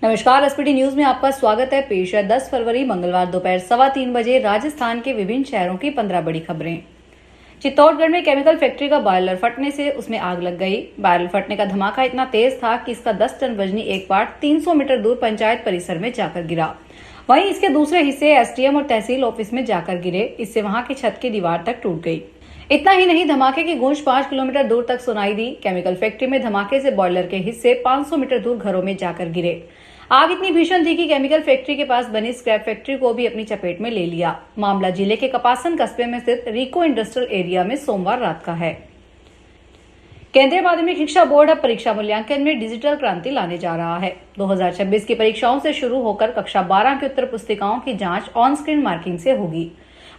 नमस्कार, SPT news में आपका स्वागत है। पेश है 10 फरवरी मंगलवार दोपहर 3:15 बजे राजस्थान के विभिन्न शहरों की 15 बड़ी खबरें। चित्तौड़गढ़ में केमिकल फैक्ट्री का बॉयलर फटने से उसमें आग लग गई। बॉयलर फटने का धमाका इतना तेज था कि इसका 10 टन वजनी एक पार्ट 300 मीटर दूर पंचायत परिसर में जाकर गिरा। वहीं इसके दूसरे हिस्से एसडीएम और तहसील ऑफिस में जाकर गिरे। इससे वहां की छत की दीवार तक टूट गई। इतना ही नहीं, धमाके की गूंज 5 किलोमीटर दूर तक सुनाई दी। केमिकल फैक्ट्री में धमाके से बॉयलर के हिस्से 500 मीटर दूर घरों में जाकर गिरे। आग इतनी भीषण थी कि केमिकल फैक्ट्री के पास बनी स्क्रैप फैक्ट्री को भी अपनी चपेट में ले लिया। मामला जिले के कपासन कस्बे में स्थित रिको इंडस्ट्रियल एरिया में सोमवार रात का है। केंद्रीय माध्यमिक शिक्षा बोर्ड अब परीक्षा मूल्यांकन में डिजिटल क्रांति लाने जा रहा है। 2026 की परीक्षाओं से शुरू होकर कक्षा 12 की उत्तर पुस्तिकाओं की जांच ऑन स्क्रीन मार्किंग से होगी।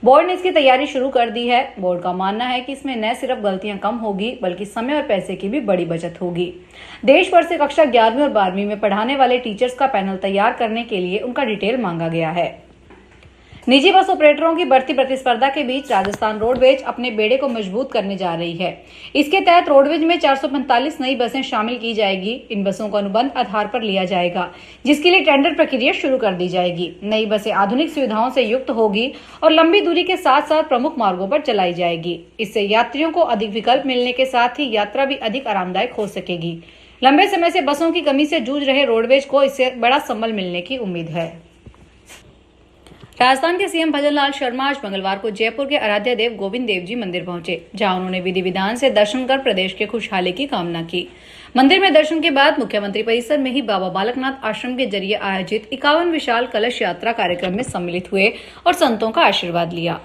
बोर्ड ने इसकी तैयारी शुरू कर दी है। बोर्ड का मानना है कि इसमें न सिर्फ गलतियां कम होगी बल्कि समय और पैसे की भी बड़ी बचत होगी। देश भर से कक्षा 11वीं और 12वीं में पढ़ाने वाले टीचर्स का पैनल तैयार करने के लिए उनका डिटेल मांगा गया है। निजी बस ऑपरेटरों की बढ़ती प्रतिस्पर्धा के बीच राजस्थान रोडवेज अपने बेड़े को मजबूत करने जा रही है। इसके तहत रोडवेज में 445 नई बसें शामिल की जाएगी। इन बसों को अनुबंध आधार पर लिया जाएगा, जिसके लिए टेंडर प्रक्रिया शुरू कर दी जाएगी। नई बसें आधुनिक सुविधाओं से युक्त होगी और लंबी दूरी के साथ साथ प्रमुख मार्गों पर चलाई जाएगी। इससे यात्रियों को अधिक विकल्प मिलने के साथ ही यात्रा भी अधिक आरामदायक हो सकेगी। लंबे समय से बसों की कमी से जूझ रहे रोडवेज को इससे बड़ा संबल मिलने की उम्मीद है। राजस्थान के सीएम भजनलाल शर्मा आज मंगलवार को जयपुर के आराध्य देव गोविंद देव जी मंदिर पहुंचे, जहां उन्होंने विधि विधान से दर्शन कर प्रदेश के खुशहाली की कामना की। मंदिर में दर्शन के बाद मुख्यमंत्री परिसर में ही बाबा बालकनाथ आश्रम के जरिए आयोजित 51 विशाल कलश यात्रा कार्यक्रम में सम्मिलित हुए और संतों का आशीर्वाद लिया।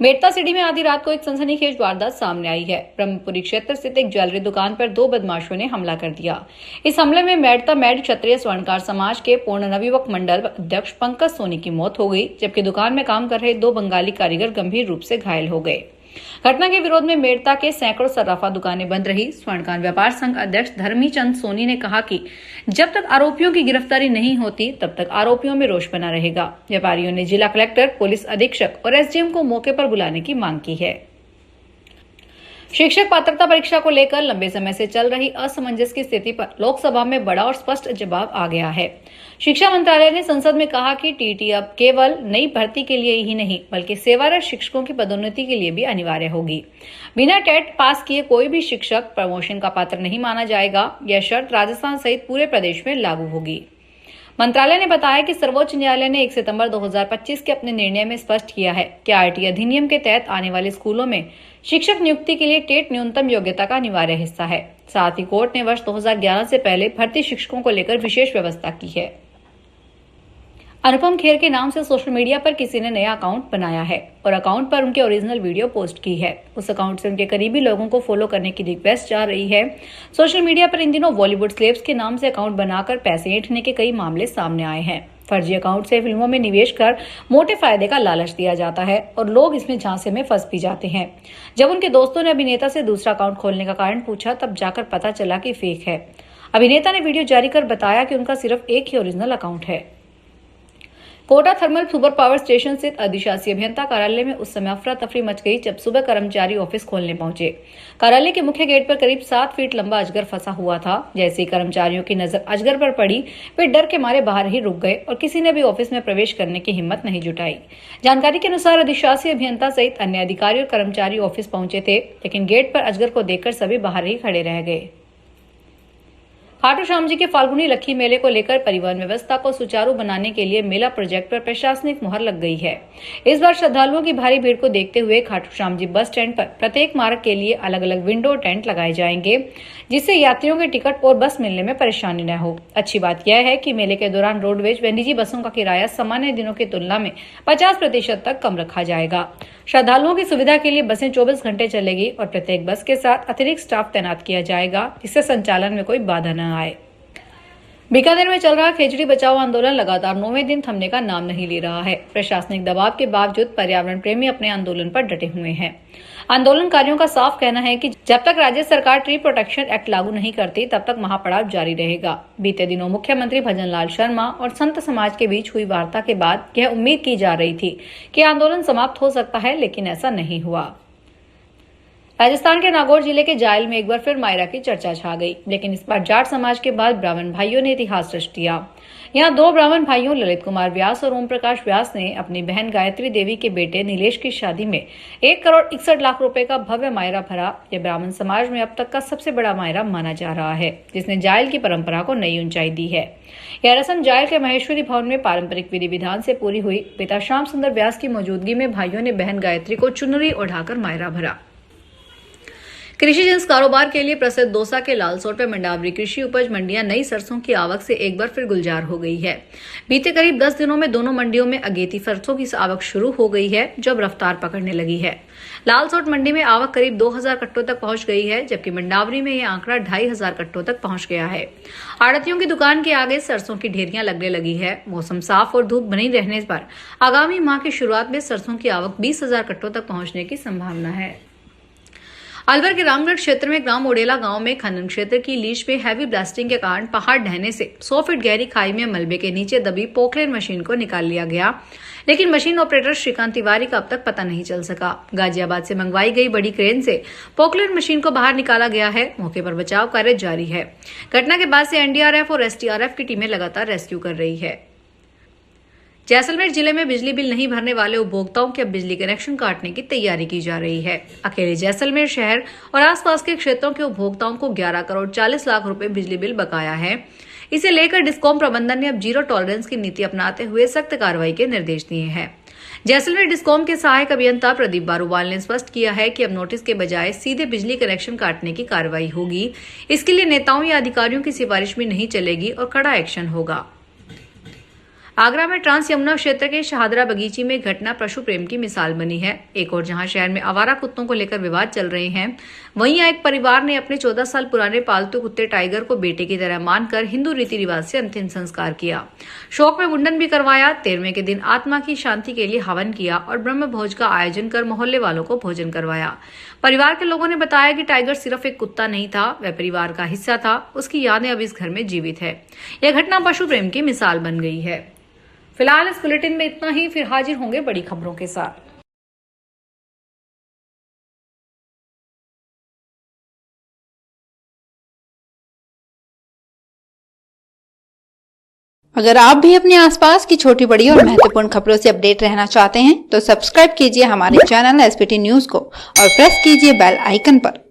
मेड़ता सिटी में आधी रात को एक सनसनीखेज वारदात सामने आई है। ब्रह्मपुरी क्षेत्र स्थित एक ज्वेलरी दुकान पर 2 बदमाशों ने हमला कर दिया। इस हमले में मेड़ता मेड क्षत्रिय स्वर्णकार समाज के पूर्ण नवयुवक मंडल अध्यक्ष पंकज सोनी की मौत हो गई, जबकि दुकान में काम कर रहे 2 बंगाली कारीगर गंभीर रूप से घायल हो गए। घटना के विरोध में मेड़ता के सैकड़ों सर्राफा दुकानें बंद रही। स्वर्णकार व्यापार संघ अध्यक्ष धर्मीचंद सोनी ने कहा कि जब तक आरोपियों की गिरफ्तारी नहीं होती तब तक आरोपियों में रोष बना रहेगा। व्यापारियों ने जिला कलेक्टर, पुलिस अधीक्षक और एसडीएम को मौके पर बुलाने की मांग की है। शिक्षक पात्रता परीक्षा को लेकर लंबे समय से चल रही असमंजस की स्थिति पर लोकसभा में बड़ा और स्पष्ट जवाब आ गया है। शिक्षा मंत्रालय ने संसद में कहा कि टीटी अब केवल नई भर्ती के लिए ही नहीं बल्कि सेवारत शिक्षकों की पदोन्नति के लिए भी अनिवार्य होगी। बिना टेट पास किए कोई भी शिक्षक प्रमोशन का पात्र नहीं माना जाएगा। यह शर्त राजस्थान सहित पूरे प्रदेश में लागू होगी। मंत्रालय ने बताया कि सर्वोच्च न्यायालय ने 1 सितंबर 2025 के अपने निर्णय में स्पष्ट किया है कि आरटी अधिनियम के तहत आने वाले स्कूलों में शिक्षक नियुक्ति के लिए टेट न्यूनतम योग्यता का अनिवार्य हिस्सा है। साथ ही कोर्ट ने वर्ष 2011 से पहले भर्ती शिक्षकों को लेकर विशेष व्यवस्था की है। अनुपम खेर के नाम से सोशल मीडिया पर किसी ने नया अकाउंट बनाया है और अकाउंट पर उनके ओरिजिनल वीडियो पोस्ट की है। उस अकाउंट से उनके करीबी लोगों को फॉलो करने की रिक्वेस्ट जा रही है। सोशल मीडिया पर इन दिनों बॉलीवुड सेलेब्स के नाम से अकाउंट बनाकर पैसे ऐंठने के कई मामले सामने आए हैं। फर्जी अकाउंट से फिल्मों में निवेश कर मोटे फायदे का लालच दिया जाता है और लोग इसमें झांसे में फंस भी जाते हैं। जब उनके दोस्तों ने अभिनेता से दूसरा अकाउंट खोलने का कारण पूछा तब जाकर पता चला कि फेक है। अभिनेता ने वीडियो जारी कर बताया कि उनका सिर्फ एक ही ओरिजिनल अकाउंट है। Kota thermal super power station स्थित अधिशासी अभियंता कार्यालय में उस समय अफरा तफरी मच गई जब सुबह कर्मचारी ऑफिस खोलने पहुंचे। कार्यालय के मुख्य गेट पर करीब 7 फीट लंबा अजगर फंसा हुआ था। जैसे ही कर्मचारियों की नजर अजगर पर पड़ी, वे डर के मारे बाहर ही रुक गए और किसी ने भी ऑफिस में प्रवेश करने की हिम्मत नहीं जुटाई। जानकारी के अनुसार अधिशासी अभियंता सहित अन्य अधिकारी और कर्मचारी ऑफिस पहुंचे थे, लेकिन गेट पर अजगर को देखकर सभी बाहर ही खड़े रह गए। खाटू श्याम जी के फाल्गुनी लक्खी मेले को लेकर परिवहन व्यवस्था को सुचारू बनाने के लिए मेला प्रोजेक्ट पर प्रशासनिक मुहर लग गई है। इस बार श्रद्धालुओं की भारी भीड़ को देखते हुए खाटू श्याम जी बस स्टैंड पर प्रत्येक मार्ग के लिए अलग अलग विंडो टेंट लगाए जाएंगे, जिससे यात्रियों के टिकट और बस मिलने में परेशानी न हो। अच्छी बात यह है कि मेले के दौरान रोडवेज व निजी बसों का किराया सामान्य दिनों की तुलना में 50% तक कम रखा जाएगा। श्रद्धालुओं की सुविधा के लिए बसें 24 घंटे चलेगी और प्रत्येक बस के साथ अतिरिक्त स्टाफ तैनात किया जाएगा, जिससे संचालन में कोई बाधा न आए। बीकानेर में चल रहा खिचड़ी बचाओ आंदोलन लगातार 9वें दिन थमने का नाम नहीं ले रहा है। प्रशासनिक दबाव के बावजूद पर्यावरण प्रेमी अपने आंदोलन पर डटे हुए हैं। आंदोलनकारियों का साफ कहना है कि जब तक राज्य सरकार ट्री प्रोटेक्शन एक्ट लागू नहीं करती तब तक महापड़ाव जारी रहेगा। बीते दिनों मुख्यमंत्री भजनलाल शर्मा और संत समाज के बीच हुई वार्ता के बाद यह उम्मीद की जा रही थी कि आंदोलन समाप्त हो सकता है, लेकिन ऐसा नहीं हुआ। राजस्थान के नागौर जिले के जायल में एक बार फिर मायरा की चर्चा छा गई, लेकिन इस बार जाट समाज के बाद ब्राह्मण भाइयों ने इतिहास रच दिया। यहाँ दो ब्राह्मण भाइयों ललित कुमार व्यास और ओम प्रकाश व्यास ने अपनी बहन गायत्री देवी के बेटे नीलेश की शादी में 1,61,00,000 रुपए का भव्य मायरा भरा। यह ब्राह्मण समाज में अब तक का सबसे बड़ा मायरा माना जा रहा है, जिसने जायल की परंपरा को नई ऊंचाई दी है। यह रस्म जायल के महेश्वरी भवन में पारंपरिक विधि विधान से पूरी हुई। पिता श्याम सुंदर व्यास की मौजूदगी में भाइयों ने बहन गायत्री को चुनरी ओढ़ाकर मायरा भरा। कृषि जिन्स कारोबार के लिए प्रसिद्ध दौसा के लालसोट पे मंडावरी कृषि उपज मंडियां नई सरसों की आवक से एक बार फिर गुलजार हो गई है। बीते करीब 10 दिनों में दोनों मंडियों में अगेती सरसों की आवक शुरू हो गई है, जो अब रफ्तार पकड़ने लगी है। लालसोट मंडी में आवक करीब 2,000 कट्टों तक पहुंच गई है, जबकि मंडावरी में यह आंकड़ा 2,500 कट्टों तक पहुंच गया है। आड़तियों की दुकान के आगे सरसों की ढेरियां लगने लगी है। मौसम साफ और धूप बनी रहने पर आगामी माह की शुरुआत में सरसों की आवक 20,000 कट्टों तक पहुंचने की संभावना है। अलवर के रामगढ़ क्षेत्र में ग्राम ओडेला गांव में खनन क्षेत्र की लीज पे हैवी ब्लास्टिंग के कारण पहाड़ ढहने से 100 फीट गहरी खाई में मलबे के नीचे दबी पोकलेन मशीन को निकाल लिया गया, लेकिन मशीन ऑपरेटर श्रीकांत तिवारी का अब तक पता नहीं चल सका। गाजियाबाद से मंगवाई गई बड़ी क्रेन से पोकलेन मशीन को बाहर निकाला गया है। मौके पर बचाव कार्य जारी है। घटना के बाद से एनडीआरएफ और एसडीआरएफ की टीमें लगातार रेस्क्यू कर रही है। जैसलमेर जिले में बिजली बिल नहीं भरने वाले उपभोक्ताओं के अब बिजली कनेक्शन काटने की तैयारी की जा रही है। अकेले जैसलमेर शहर और आसपास के क्षेत्रों के उपभोक्ताओं को 11,40,00,000 रुपए बिजली बिल बकाया है। इसे लेकर डिस्कॉम प्रबंधन ने अब जीरो टॉलरेंस की नीति अपनाते हुए सख्त कार्रवाई के निर्देश दिए हैं। जैसलमेर डिस्कॉम के सहायक अभियंता प्रदीप बारूवाल ने स्पष्ट किया है कि अब नोटिस के बजाय सीधे बिजली कनेक्शन काटने की कार्रवाई होगी। इसके लिए नेताओं या अधिकारियों की सिफारिश भी नहीं चलेगी और कड़ा एक्शन होगा। आगरा में ट्रांस यमुना क्षेत्र के शहादरा बगीची में घटना पशु प्रेम की मिसाल बनी है। एक और जहां शहर में आवारा कुत्तों को लेकर विवाद चल रहे हैं, वहीं एक परिवार ने अपने 14 साल पुराने पालतू कुत्ते टाइगर को बेटे की तरह मानकर हिंदू रीति रिवाज से अंतिम संस्कार किया। शोक में मुंडन भी करवाया। 13वें के दिन आत्मा की शांति के लिए हवन किया और ब्रह्म भोज का आयोजन कर मोहल्ले वालों को भोजन करवाया। परिवार के लोगों ने बताया कि टाइगर सिर्फ एक कुत्ता नहीं था, वह परिवार का हिस्सा था। उसकी यादें अब इस घर में जीवित है। यह घटना पशु प्रेम की मिसाल बन गई है। फिलहाल इस बुलेटिन में इतना ही। फिर हाजिर होंगे बड़ी खबरों के साथ। अगर आप भी अपने आसपास की छोटी बड़ी और महत्वपूर्ण खबरों से अपडेट रहना चाहते हैं तो सब्सक्राइब कीजिए हमारे चैनल एसपीटी न्यूज को और प्रेस कीजिए बेल आइकन पर